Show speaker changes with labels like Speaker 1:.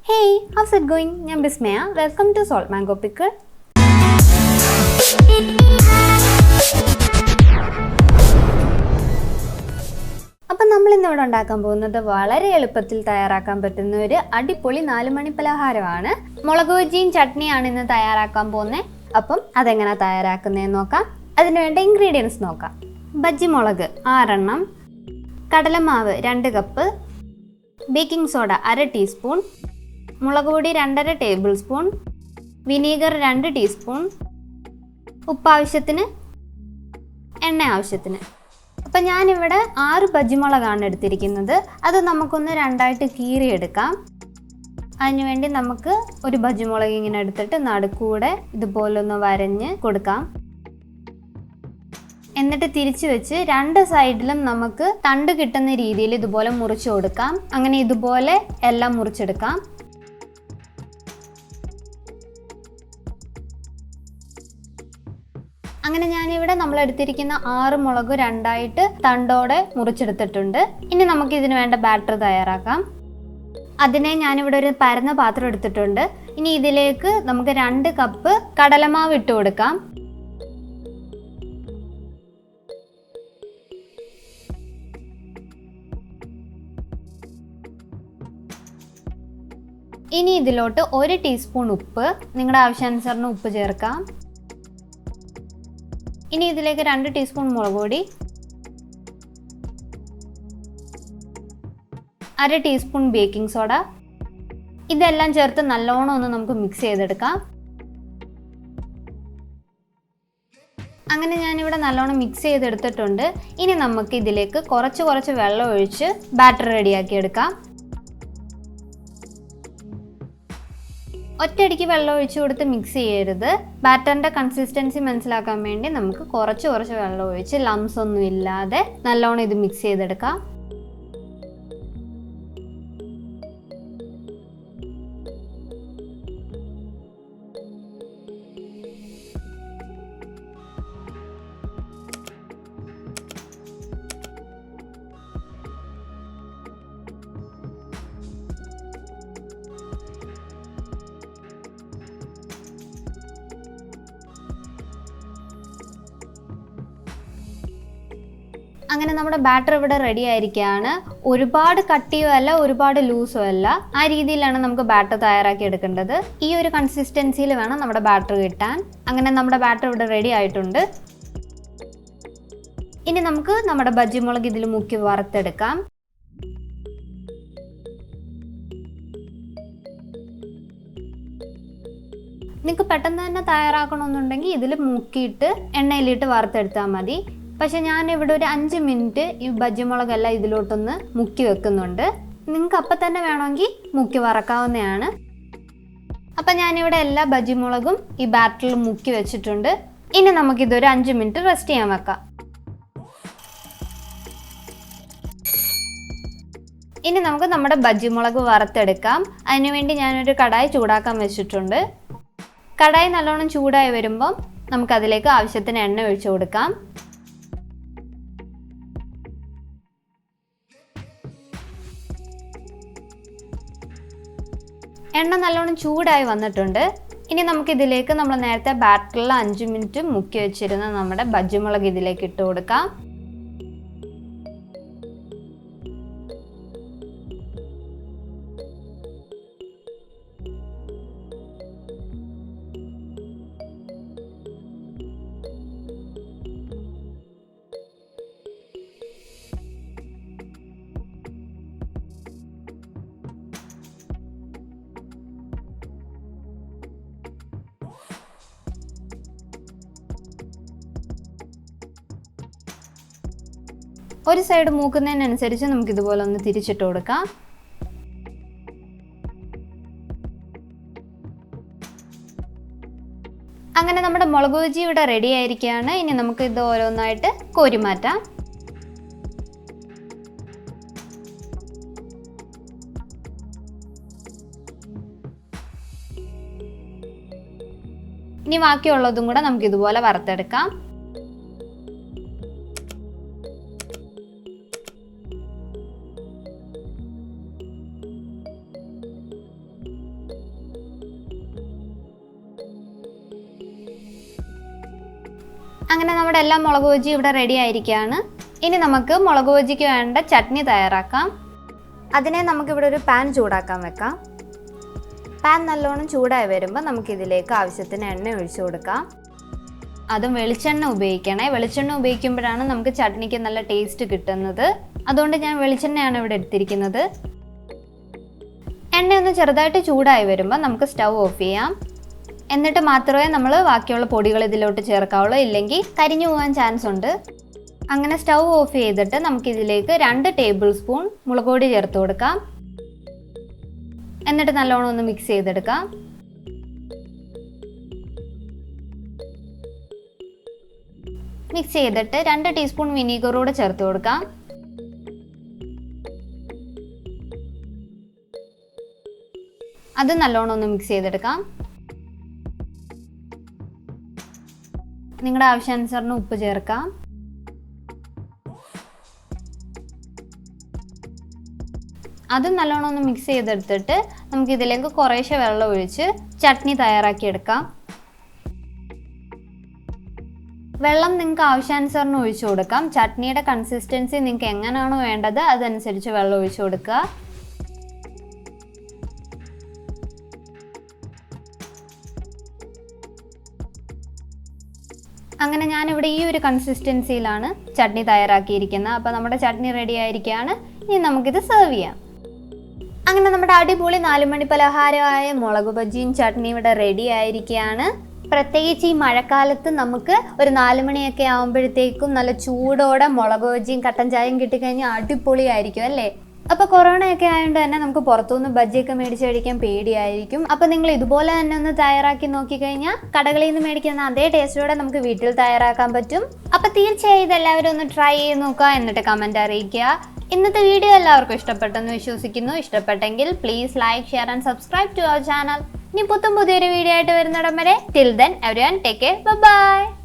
Speaker 1: Hey, how's it going? I'm Bismaya. Welcome to Salt Mango Pickle. അപ്പോൾ നമ്മൾ ഇന്ന് ഇവിടെ ഉണ്ടാക്കാൻ പോകുന്നത് വളരെ എളുപ്പത്തിൽ തയ്യാറാക്കാൻ പറ്റുന്ന ഒരു അടിപൊളി 4 മണി പലഹാരമാണ്. മുളക് ബജിയും ചട്നിയാണ് ഇന്ന് തയ്യാറാക്കാൻ പോകുന്നത്. അപ്പം അതെങ്ങനെ തയ്യാറാക്കുന്നതെന്ന് നോക്കാം. അതിനു വേണ്ട ഇൻഗ്രീഡിയൻസ് നോക്കാം. ബജ്ജി മുളക് 6 എണ്ണം, കടലമാവ് 2 കപ്പ്, ബേക്കിംഗ് സോഡ 1/2 ടീസ്പൂൺ, മുളക് പൊടി 2.5 ടേബിൾ സ്പൂൺ, വിനീഗർ 2 ടീസ്പൂൺ, ഉപ്പ് ആവശ്യത്തിന്, എണ്ണ ആവശ്യത്തിന്. അപ്പം ഞാനിവിടെ 6 ബജ്ജിമുളകാണ് എടുത്തിരിക്കുന്നത്. അത് നമുക്കൊന്ന് 2ആയിട്ട് കീറിയെടുക്കാം. അതിനുവേണ്ടി നമുക്ക് ഒരു ബജ്ജിമുളക് ഇങ്ങനെ എടുത്തിട്ട് നടുക്കൂടെ ഇതുപോലൊന്ന് വരഞ്ഞ് കൊടുക്കാം. എന്നിട്ട് തിരിച്ചു വെച്ച് 2 സൈഡിലും നമുക്ക് തണ്ട് കിട്ടുന്ന രീതിയിൽ ഇതുപോലെ മുറിച്ചു കൊടുക്കാം. അങ്ങനെ ഇതുപോലെ എല്ലാം മുറിച്ചെടുക്കാം. അങ്ങനെ ഞാനിവിടെ നമ്മൾ എടുത്തിരിക്കുന്ന 6 മുളക് 2ആയിട്ട് തണ്ടോടെ മുറിച്ചെടുത്തിട്ടുണ്ട്. ഇനി നമുക്ക് ഇതിന് വേണ്ട ബാറ്റർ തയ്യാറാക്കാം. അതിനെ ഞാനിവിടെ ഒരു പരന്ന പാത്രം എടുത്തിട്ടുണ്ട്. ഇനി ഇതിലേക്ക് നമുക്ക് 2 കപ്പ് കടലമാവ് ഇട്ട് കൊടുക്കാം. ഇനി ഇതിലോട്ട് 1 ടീസ്പൂൺ ഉപ്പ്, നിങ്ങളുടെ ആവശ്യാനുസരണം ഉപ്പ് ചേർക്കാം. ഇനി ഇതിലേക്ക് 2 ടീസ്പൂൺ മുളക് പൊടി, 1/2 ടീസ്പൂൺ ബേക്കിംഗ് സോഡ, ഇതെല്ലാം ചേർത്ത് നല്ലോണം ഒന്ന് നമുക്ക് മിക്സ് ചെയ്തെടുക്കാം. അങ്ങനെ ഞാനിവിടെ നല്ലോണം മിക്സ് ചെയ്തെടുത്തിട്ടുണ്ട്. ഇനി നമുക്ക് ഇതിലേക്ക് കുറച്ച് വെള്ളം ഒഴിച്ച് ബാറ്റർ റെഡിയാക്കി എടുക്കാം. ഒറ്റയടിക്ക് വെള്ളം ഒഴിച്ചു കൊടുത്ത് മിക്സ് ചെയ്യരുത്. ബാറ്ററിൻ്റെ കൺസിസ്റ്റൻസി മനസ്സിലാക്കാൻ വേണ്ടി നമുക്ക് കുറച്ച് വെള്ളം ഒഴിച്ച് ലംസ് ഒന്നും ഇല്ലാതെ നല്ലോണം ഇത് മിക്സ് ചെയ്തെടുക്കാം. അങ്ങനെ നമ്മുടെ ബാറ്റർ ഇവിടെ റെഡി ആയിരിക്കുകയാണ്. ഒരുപാട് കട്ടിയോ അല്ല, ഒരുപാട് ലൂസോ അല്ല. ആ രീതിയിലാണ് നമുക്ക് ബാറ്റർ തയ്യാറാക്കി എടുക്കേണ്ടത്. ഈ ഒരു കൺസിസ്റ്റൻസിയിൽ വേണം നമ്മുടെ ബാറ്റർ കിട്ടാൻ. അങ്ങനെ നമ്മുടെ ബാറ്റർ ഇവിടെ റെഡി ആയിട്ടുണ്ട്. ഇനി നമുക്ക് നമ്മുടെ ബജ്ജി മുളക് ഇതിൽ മുക്കി വറുത്തെടുക്കാം. നിങ്ങൾക്ക് പെട്ടെന്ന് തന്നെ തയ്യാറാക്കണമെന്നുണ്ടെങ്കിൽ ഇതിൽ മുക്കിയിട്ട് എണ്ണയിലിട്ട് വറുത്തെടുത്താൽ മതി. പക്ഷെ ഞാനിവിടെ ഒരു 5 മിനിറ്റ് ഈ ബജ്ജി മുളകെല്ലാം ഇതിലോട്ടൊന്ന് മുക്കി വെക്കുന്നുണ്ട്. നിങ്ങൾക്ക് അപ്പം തന്നെ വേണമെങ്കിൽ മുക്കി വറക്കാവുന്നതാണ്. അപ്പം ഞാനിവിടെ എല്ലാ ബജ്ജി മുളകും ഈ ബാറ്ററിൽ മുക്കി വെച്ചിട്ടുണ്ട്. ഇനി നമുക്കിതൊരു 5 മിനിറ്റ് റെസ്റ്റ് ചെയ്യാൻ വെക്കാം. ഇനി നമുക്ക് നമ്മുടെ ബജ്ജി മുളക് വറുത്തെടുക്കാം. അതിനുവേണ്ടി ഞാനൊരു കടായി ചൂടാക്കാൻ വെച്ചിട്ടുണ്ട്. കടായി നല്ലോണം ചൂടായി വരുമ്പം നമുക്കതിലേക്ക് ആവശ്യത്തിന് എണ്ണ ഒഴിച്ചു കൊടുക്കാം. എണ്ണ നല്ലോണം ചൂടായി വന്നിട്ടുണ്ട്. ഇനി നമുക്കിതിലേക്ക് നമ്മൾ നേരത്തെ ബാറ്ററിൽ 5 മിനിറ്റ് മുക്കി വെച്ചിരുന്ന നമ്മുടെ ബജ്ജി മുളക് ഇതിലേക്ക് ഇട്ട് കൊടുക്കാം. ഒരു സൈഡ് മൂക്കുന്നതിനനുസരിച്ച് നമുക്കിതുപോലെ ഒന്ന് തിരിച്ചിട്ട് കൊടുക്കാം. അങ്ങനെ നമ്മുടെ മുളക് ബജി ഇവിടെ റെഡി ആയിരിക്കുകയാണ്. ഇനി നമുക്ക് ഇത് ഓരോന്നായിട്ട് കോരി മാറ്റാം. ഇനി ബാക്കിയുള്ളതും കൂടെ നമുക്ക് ഇതുപോലെ വറുത്തെടുക്കാം. അങ്ങനെ നമ്മുടെ എല്ലാ മുളക് ബജി ഇവിടെ റെഡി ആയിരിക്കുകയാണ്. ഇനി നമുക്ക് മുളക് ബജിക്ക് വേണ്ട ചട്നി തയ്യാറാക്കാം. അതിനെ നമുക്കിവിടെ ഒരു പാൻ ചൂടാക്കാൻ വെക്കാം. പാൻ നല്ലോണം ചൂടായി വരുമ്പോൾ നമുക്കിതിലേക്ക് ആവശ്യത്തിന് എണ്ണ ഒഴിച്ചു കൊടുക്കാം. അതും വെളിച്ചെണ്ണ ഉപയോഗിക്കണേ. വെളിച്ചെണ്ണ ഉപയോഗിക്കുമ്പോഴാണ് നമുക്ക് ചട്നിക്ക് നല്ല ടേസ്റ്റ് കിട്ടുന്നത്. അതുകൊണ്ട് ഞാൻ വെളിച്ചെണ്ണയാണ് ഇവിടെ എടുത്തിരിക്കുന്നത്. എണ്ണ ഒന്ന് ചെറുതായിട്ട് ചൂടായി വരുമ്പോൾ നമുക്ക് സ്റ്റൗ ഓഫ് ചെയ്യാം. എന്നിട്ട് മാത്രമേ നമ്മൾ ബാക്കിയുള്ള പൊടികൾ ഇതിലോട്ട് ചേർക്കാവുള്ളൂ, ഇല്ലെങ്കിൽ കരിഞ്ഞു പോകാൻ ചാൻസ് ഉണ്ട്. അങ്ങനെ സ്റ്റൗ ഓഫ് ചെയ്തിട്ട് നമുക്കിതിലേക്ക് 2 ടേബിൾ സ്പൂൺ മുളക് പൊടി ചേർത്ത് കൊടുക്കാം. എന്നിട്ട് നല്ലോണം ഒന്ന് മിക്സ് ചെയ്തെടുക്കാം. മിക്സ് ചെയ്തിട്ട് 2 ടീസ്പൂൺ വിനീഗർ കൂടെ ചേർത്ത് കൊടുക്കാം. അത് നല്ലോണം ഒന്ന് മിക്സ് ചെയ്തെടുക്കാം. നിങ്ങളുടെ ആവശ്യാനുസരണം ഉപ്പ് ചേർക്കാം. അത് നല്ലോണം ഒന്ന് മിക്സ് ചെയ്തെടുത്തിട്ട് നമുക്കിതിലേക്ക് കുറേശ്ശെ വെള്ളം ഒഴിച്ച് ചട്നി തയ്യാറാക്കിയെടുക്കാം. വെള്ളം നിങ്ങൾക്ക് ആവശ്യാനുസരണം ഒഴിച്ചു കൊടുക്കാം. ചട്നിയുടെ കൺസിസ്റ്റൻസി നിങ്ങൾക്ക് എങ്ങനെയാണോ വേണ്ടത് അതനുസരിച്ച് വെള്ളം ഒഴിച്ചു കൊടുക്കുക. അങ്ങനെ ഞാനിവിടെ ഈ ഒരു കൺസിസ്റ്റൻസിയിലാണ് ചട്നി തയ്യാറാക്കിയിരിക്കുന്നത്. അപ്പോൾ നമ്മുടെ ചട്നി റെഡി ആയിരിക്കുകയാണ്. ഇനി നമുക്കിത് സെർവ് ചെയ്യാം. അങ്ങനെ നമ്മുടെ അടിപൊളി 4 മണി പലഹാരമായ മുളക് ബജിയും ചട്നി ഇവിടെ റെഡി ആയിരിക്കുകയാണ്. പ്രത്യേകിച്ച് ഈ മഴക്കാലത്ത് നമുക്ക് ഒരു 4 മണിയൊക്കെ ആകുമ്പോഴത്തേക്കും നല്ല ചൂടോടെ മുളക് ബജിയും കട്ടൻ ചായയും കിട്ടിക്കഴിഞ്ഞാൽ അടിപൊളിയായിരിക്കും അല്ലേ? അപ്പോൾ കൊറോണയൊക്കെ ആയതുകൊണ്ട് തന്നെ നമുക്ക് പുറത്തുനിന്ന് ബജ്ജിയൊക്കെ മേടിച്ച് കഴിക്കാൻ പേടിയായിരിക്കും. അപ്പോൾ നിങ്ങൾ ഇതുപോലെ തന്നെ ഒന്ന് തയ്യാറാക്കി നോക്കിക്കഴിഞ്ഞാൽ കടകളിൽ നിന്ന് മേടിക്കുന്ന അതേ ടേസ്റ്റോടെ നമുക്ക് വീട്ടിൽ തയ്യാറാക്കാൻ പറ്റും. അപ്പോൾ തീർച്ചയായും ഇതെല്ലാവരും ഒന്ന് ട്രൈ ചെയ്ത് നോക്കുക, എന്നിട്ട് കമൻറ്റ് അറിയിക്കുക. ഇന്നത്തെ വീഡിയോ എല്ലാവർക്കും ഇഷ്ടപ്പെട്ടെന്ന് വിശ്വസിക്കുന്നു. ഇഷ്ടപ്പെട്ടെങ്കിൽ please like, share and subscribe to our channel. ഇനി പുതിയൊരു വീഡിയോ ആയിട്ട് വരുന്നിടം വരെ till then everyone take care, bye by.